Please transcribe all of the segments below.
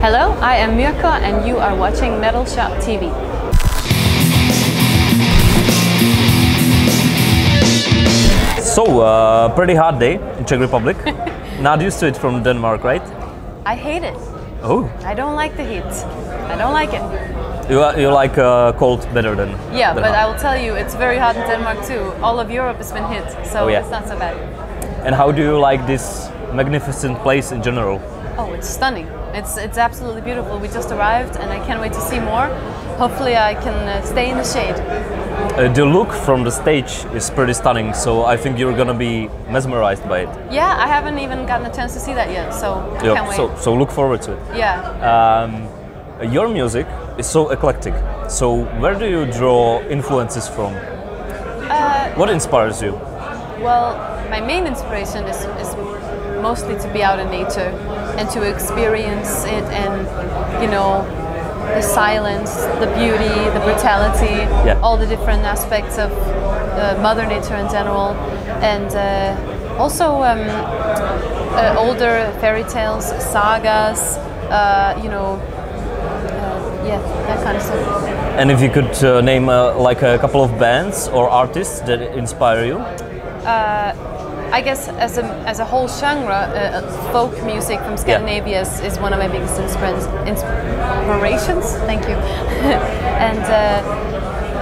Hello, I am Myrkur and you are watching Metalshop TV. So, pretty hot day in Czech Republic. Not used to it from Denmark, right? I hate it. Oh. I don't like the heat. I don't like it. You like cold better than Yeah, but hot. I will tell you, it's very hot in Denmark too. All of Europe has been hit, so yeah. It's not so bad. And how do you like this magnificent place in general? Oh, it's stunning. It's absolutely beautiful. We just arrived and I can't wait to see more. Hopefully I can stay in the shade. The look from the stage is pretty stunning, so I think you're gonna be mesmerized by it. Yeah, I haven't even gotten a chance to see that yet, so I can't wait. So look forward to it. Yeah. Your music is so eclectic. So where do you draw influences from? What inspires you? Well, my main inspiration is mostly to be out in nature and to experience it, and you know, the silence, the beauty, the brutality, all the different aspects of Mother Nature in general, and also older fairy tales, sagas, you know, yeah, that kind of stuff. And if you could name like a couple of bands or artists that inspire you? I guess as a whole genre, folk music from Scandinavia is one of my biggest inspirations. Thank you. And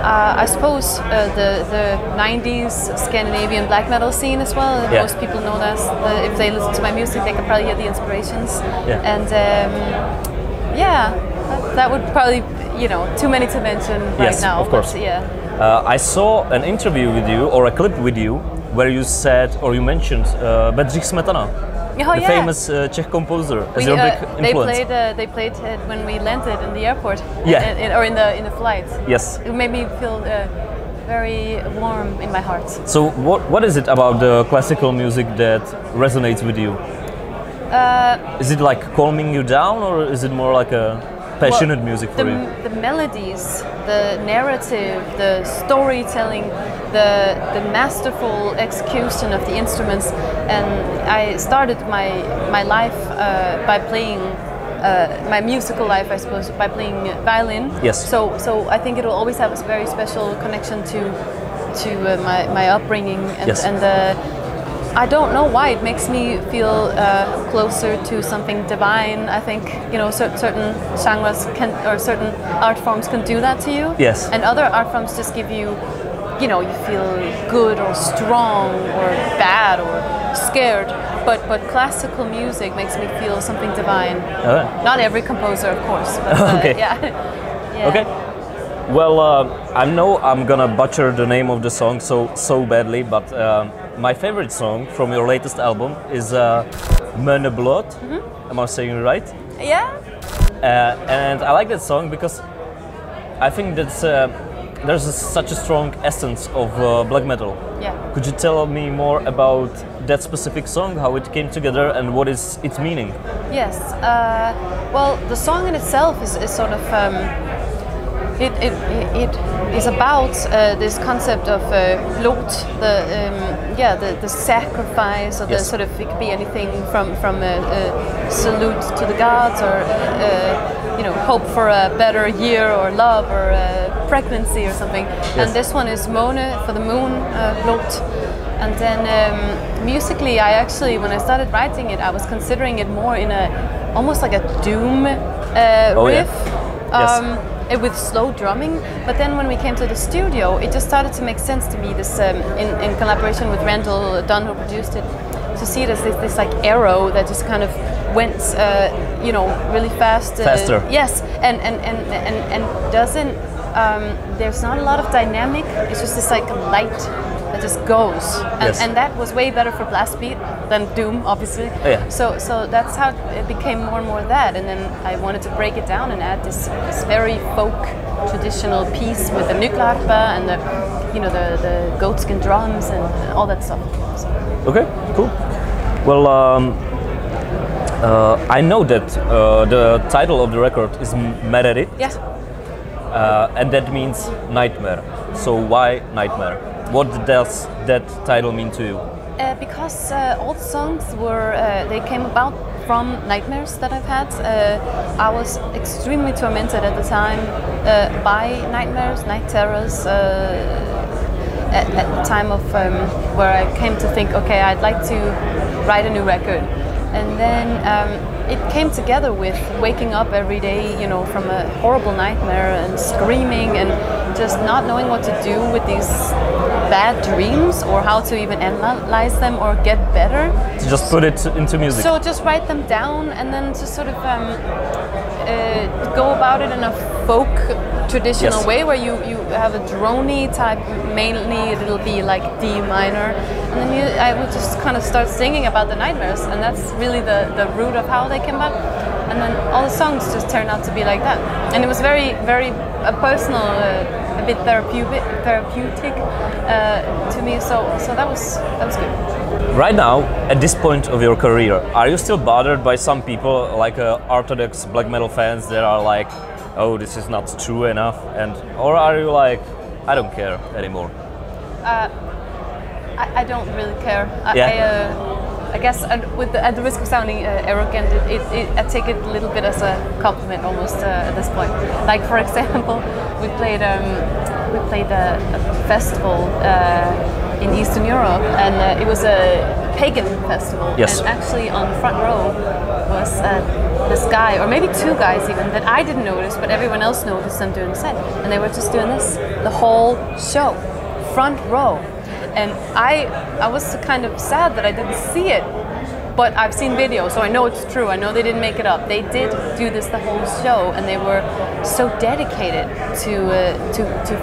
I suppose the 90s Scandinavian black metal scene as well. Most people know that. If they listen to my music, they can probably hear the inspirations. And yeah, that would probably, you know, too many to mention right now. Of course. But, yeah. I saw an interview with you, or a clip with you, where you said, or you mentioned Bedřich Smetana, the famous Czech composer, as your big influence. They played it when we landed in the airport, or in the flight. Yes. It made me feel very warm in my heart. So what is it about the classical music that resonates with you? Is it like calming you down, or is it more like a passionate music for you? The melodies, the narrative, the storytelling, the masterful execution of the instruments. And I started my life by playing, my musical life, I suppose, by playing violin. Yes. So I think it will always have a very special connection to my upbringing, and I don't know why it makes me feel closer to something divine. I think, you know, certain genres or certain art forms can do that to you. Yes. And other art forms just give you, you know, you feel good or strong or bad or scared. But classical music makes me feel something divine. Not every composer, of course. But, okay. Yeah. Okay. Well, I know I'm gonna butcher the name of the song so badly, but my favorite song from your latest album is Jméno. Am I saying it right? Yeah. And I like that song because I think that's there's such a strong essence of black metal. Yeah. Could you tell me more about that specific song, how it came together, and what is its meaning? Yes. Well, the song in itself is sort of. It is about this concept of blod, the sacrifice, or the sort of, it could be anything from salute to the gods, or you know, hope for a better year, or love, or pregnancy, or something. Yes. And this one is Måne, for the moon, blod. And then musically, I actually, when I started writing it, I was considering it more in almost like a doom riff. Yes. With slow drumming, but then when we came to the studio, it just started to make sense to me. This in collaboration with Randall Dunn, who produced it, to see it as this like arrow that just kind of went, you know, really fast. Faster. Yes, and doesn't. There's not a lot of dynamic. It's just this like light that just goes, and that was way better for blast beat than doom, obviously. Yeah. So that's how it became more and more that, and then I wanted to break it down and add this very folk traditional piece with the nyckelharpa and the, you know, the goatskin drums and all that stuff. So. Okay, cool. Well, I know that the title of the record is Metalist. Yeah. And that means nightmare. So why nightmare? What does that title mean to you? Because all the songs were, they came about from nightmares that I've had. I was extremely tormented at the time by nightmares, night terrors. At the time of where I came to think, okay, I'd like to write a new record, and then it came together with waking up every day, you know, from a horrible nightmare and screaming and just not knowing what to do with these bad dreams or how to even analyze them or get better. Just put it into music. So just write them down and then just sort of go about it in a folk traditional way where you have a droney type, mainly it'll be like D minor, and then I would just kind of start singing about the nightmares, and that's really the root of how they came about. And then all the songs just turned out to be like that, and it was very, very personal, a bit therapeutic to me. So that was good. Right now, at this point of your career, are you still bothered by some people, like orthodox black metal fans that are like, oh, this is not true enough, or are you like, I don't care anymore? I don't really care. I guess at the risk of sounding arrogant, I take it a little bit as a compliment almost at this point. Like for example, we played a festival in Eastern Europe, and it was a pagan festival. Yes. And actually on front row was this guy, or maybe two guys even, that I didn't notice, but everyone else noticed them doing the set, and they were just doing this the whole show, front row. And I was kind of sad that I didn't see it, but I've seen videos, so I know it's true. I know they didn't make it up. They did do this the whole show, and they were so dedicated to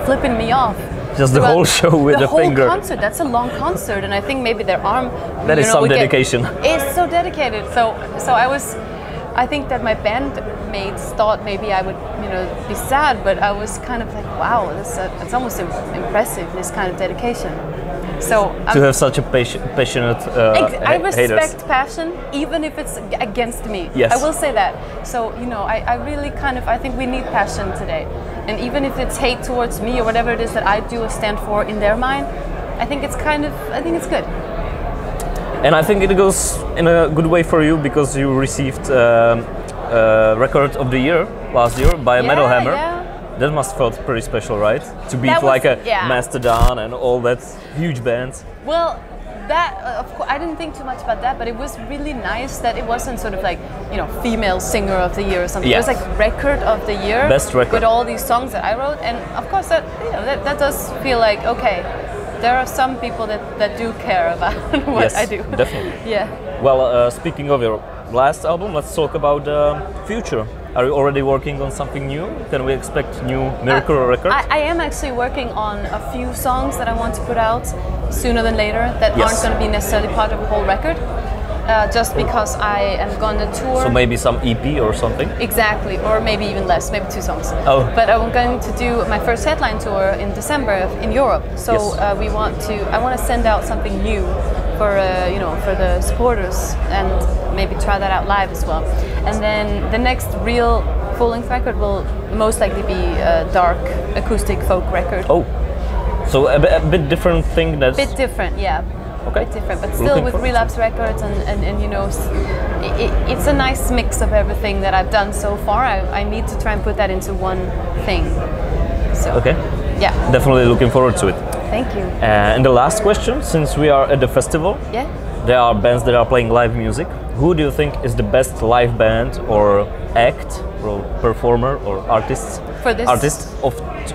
flipping me off. Just the whole show with the finger. The whole concert. That's a long concert, and I think maybe their arm. That is some dedication. It's so dedicated. So I think that my bandmates thought maybe I would, be sad, but I was kind of like, wow, it's almost impressive, this kind of dedication. So to have such a passionate I respect haters. Passion, even if it's against me. Yes. I will say that. So I really I think we need passion today, and even if it's hate towards me or whatever it is that I do stand for in their mind, I think it's good. And I think it goes in a good way for you because you received record of the year last year by Metal Hammer. Yeah. That must felt pretty special, right? To beat like a Mastodon and all that huge bands. Well, that of course I didn't think too much about that, but it was really nice that it wasn't sort of like female singer of the year or something. Yes. It was like record of the year, best record, with all these songs that I wrote, and of course that that does feel like okay. There are some people that do care about what I do. Definitely. Yeah. Well, speaking of your last album, let's talk about the future. Are you already working on something new? Can we expect new Myrkur record? I am actually working on a few songs that I want to put out sooner than later that aren't going to be necessarily part of a whole record. Just because I am going to tour. So maybe some EP or something? Exactly, or maybe even less, maybe 2 songs. Oh. But I'm going to do my first headline tour in December in Europe. So I want to send out something new for for the supporters, and maybe try that out live as well. And then the next real full-length record will most likely be a dark acoustic folk record. Oh, so a bit different thing. That's bit different, yeah. Okay. A bit different, but still with Relapse Records, and it's a nice mix of everything that I've done so far. I need to try and put that into one thing. So okay. Yeah. Definitely looking forward to it. Thank you. And the last question, since we are at the festival, there are bands that are playing live music. Who do you think is the best live band or act or performer or artist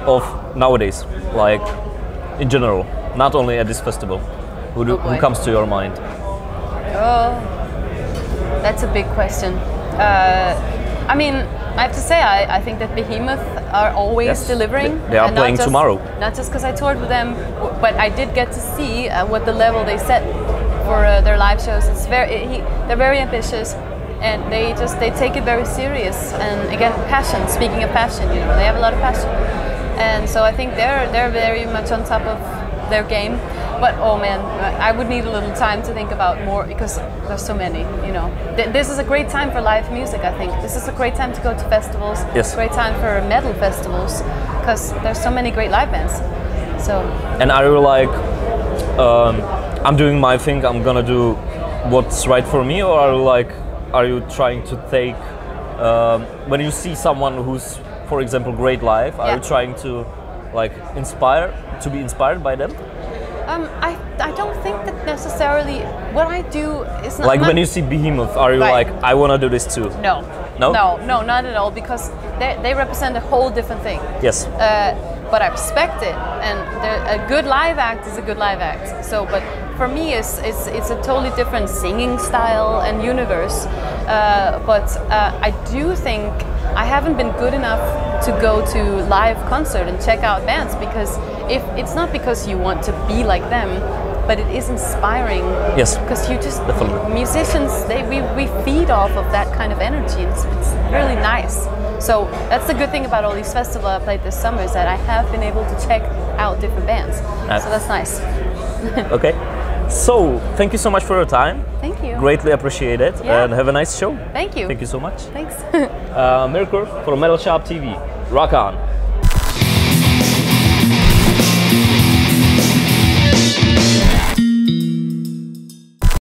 of nowadays, like in general, not only at this festival? Who comes to your mind? Oh, that's a big question. I mean, I have to say, I think that Behemoth are always delivering. They are playing tomorrow. Not just because I toured with them, but I did get to see what the level they set for their live shows. It's they're very ambitious, and they take it very serious. And again, passion. Speaking of passion, they have a lot of passion, and so I think they're very much on top of their game. But oh man, I would need a little time to think about more because there's so many, This is a great time for live music, I think. This is a great time to go to festivals. Yes. Great time for metal festivals because there's so many great live bands. So. And are you like, I'm doing my thing, I'm gonna do what's right for me, or are you like, are you trying to take when you see someone who's, for example, great live? Are you trying to like be inspired by them? I don't think that necessarily. What I do is not like when you see Behemoth, are you like, I want to do this too? No, not at all, because they represent a whole different thing. Yes. But I respect it, and a good live act is a good live act. So, but for me, it's a totally different singing style and universe. But I do think I haven't been good enough to go to live concert and check out bands, because if it's not because you want to be like them, but it is inspiring. Yes. Because you just definitely. Musicians, we feed off of that kind of energy. It's really nice. So that's the good thing about all these festivals I played this summer, is that I have been able to check out different bands. So that's nice. Okay. So thank you so much for your time. Thank you. Greatly appreciate it, and have a nice show. Thank you. Thank you so much. Thanks. Myrkur from Metalshop TV. Rock on.